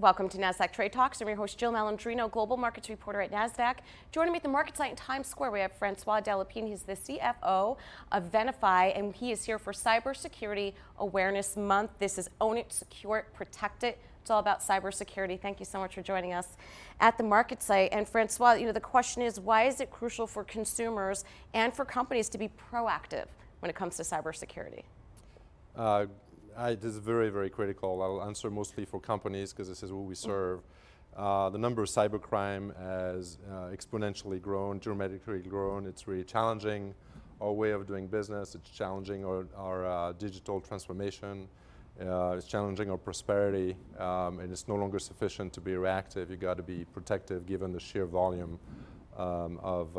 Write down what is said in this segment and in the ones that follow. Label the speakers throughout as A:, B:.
A: Welcome to Nasdaq Trade Talks. I'm your host, Jill Malandrino, Global Markets Reporter at Nasdaq. Joining me at the market site in Times Square, we have Francois Delepine. He's the CFO of Venafi, and he is here for Cybersecurity Awareness Month. This is Own It, Secure It, Protect It. It's all about cybersecurity. Thank you so much for joining us at the market site. And Francois, the question is, why is it crucial for consumers and for companies to be proactive when it comes to cybersecurity?
B: This is very, very critical. I'll answer mostly for companies because this is who we serve. The number of cybercrime has exponentially grown, dramatically grown. It's really challenging our way of doing business. It's challenging our digital transformation. It's challenging our prosperity, and it's no longer sufficient to be reactive. You got to be protective given the sheer volume of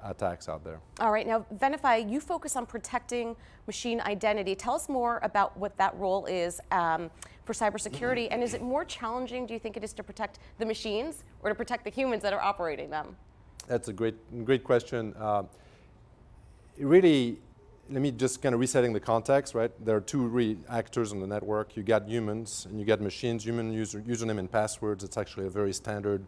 B: attacks out there.
A: All right, now Venafi, you focus on protecting machine identity. Tell us more about what that role is for cybersecurity, and is it more challenging, do you think it is, to protect the machines or to protect the humans that are operating them?
B: That's a great question. Really, let me just kind of resetting the context, right? There are two actors on the network. You got humans and you got machines. Human username and passwords, it's actually a very standard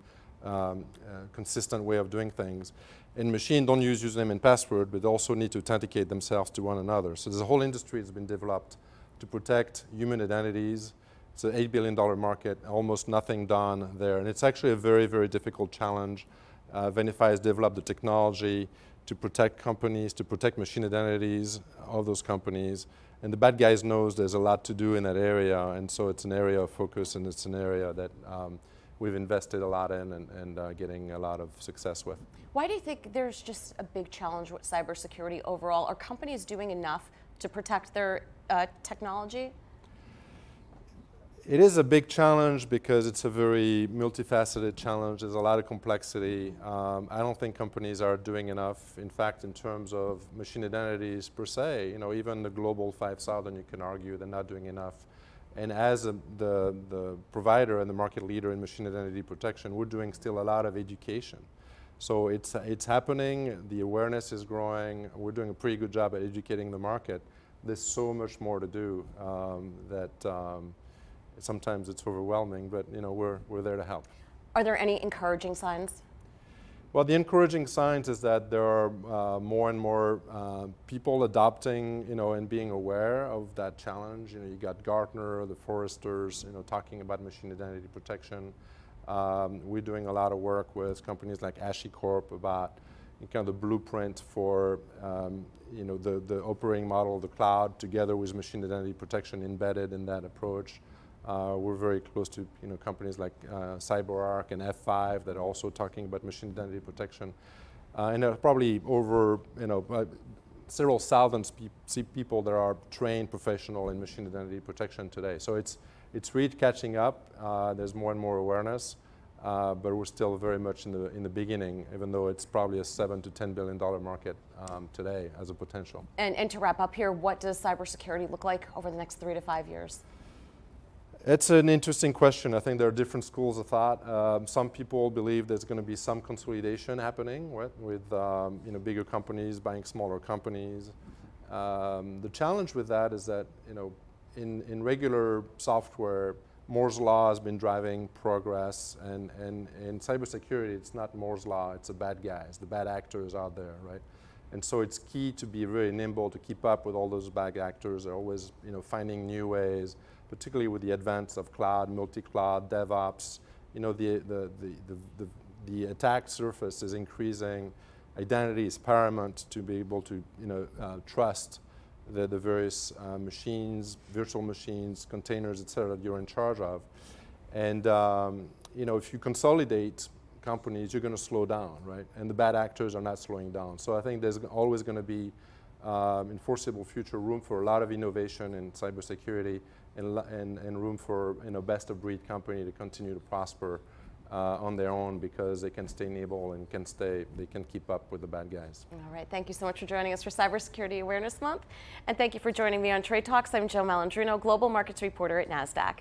B: consistent way of doing things. And machines don't use username and password, but they also need to authenticate themselves to one another. So there's a whole industry that's been developed to protect human identities. It's an $8 billion market, almost nothing done there. And it's actually a very, very difficult challenge. Venafi has developed the technology to protect companies, to protect machine identities of those companies. And the bad guys knows there's a lot to do in that area. And so it's an area of focus, and it's an area that we've invested a lot in and getting a lot of success with.
A: Why do you think there's just a big challenge with cybersecurity overall? Are companies doing enough to protect their technology?
B: It is a big challenge because it's a very multifaceted challenge. There's a lot of complexity. I don't think companies are doing enough. In fact, in terms of machine identities per se, even the global 5,000, you can argue they're not doing enough. And as the provider and the market leader in machine identity protection, we're doing still a lot of education. So it's happening, the awareness is growing, we're doing a pretty good job at educating the market. There's so much more to do that sometimes it's overwhelming, but we're there to help.
A: Are there any encouraging signs?
B: Well, the encouraging signs is that there are more and more people adopting, and being aware of that challenge. You got Gartner, the Forresters, talking about machine identity protection. We're doing a lot of work with companies like HashiCorp about kind of the blueprint for, the operating model of the cloud together with machine identity protection embedded in that approach. We're very close to companies like CyberArk and F5 that are also talking about machine identity protection. And there are probably over several thousand people that are trained professional in machine identity protection today. So it's really catching up. There's more and more awareness, but we're still very much in the beginning, even though it's probably a $7 to $10 billion market today as a potential.
A: And to wrap up here, what does cybersecurity look like over the next 3 to 5 years?
B: It's an interesting question. I think there are different schools of thought. Some people believe there's going to be some consolidation happening, right, with bigger companies buying smaller companies. The challenge with that is that in regular software, Moore's law has been driving progress, and in cybersecurity, it's not Moore's law; it's the bad guys, the bad actors out there, right? And so it's key to be very nimble to keep up with all those bad actors. They're always finding new ways, particularly with the advance of cloud, multi-cloud, DevOps. The attack surface is increasing. Identity is paramount to be able to trust the various machines, virtual machines, containers, et cetera, that you're in charge of. And if you consolidate companies, you're going to slow down, right? And the bad actors are not slowing down. So I think there's always going to be enforceable future room for a lot of innovation in cybersecurity and room for best of breed company to continue to prosper on their own because they can stay nimble and they can keep up with the bad guys.
A: All right, thank you so much for joining us for Cybersecurity Awareness Month. And thank you for joining me on Trade Talks. I'm Jill Malandrino, Global Markets Reporter at Nasdaq.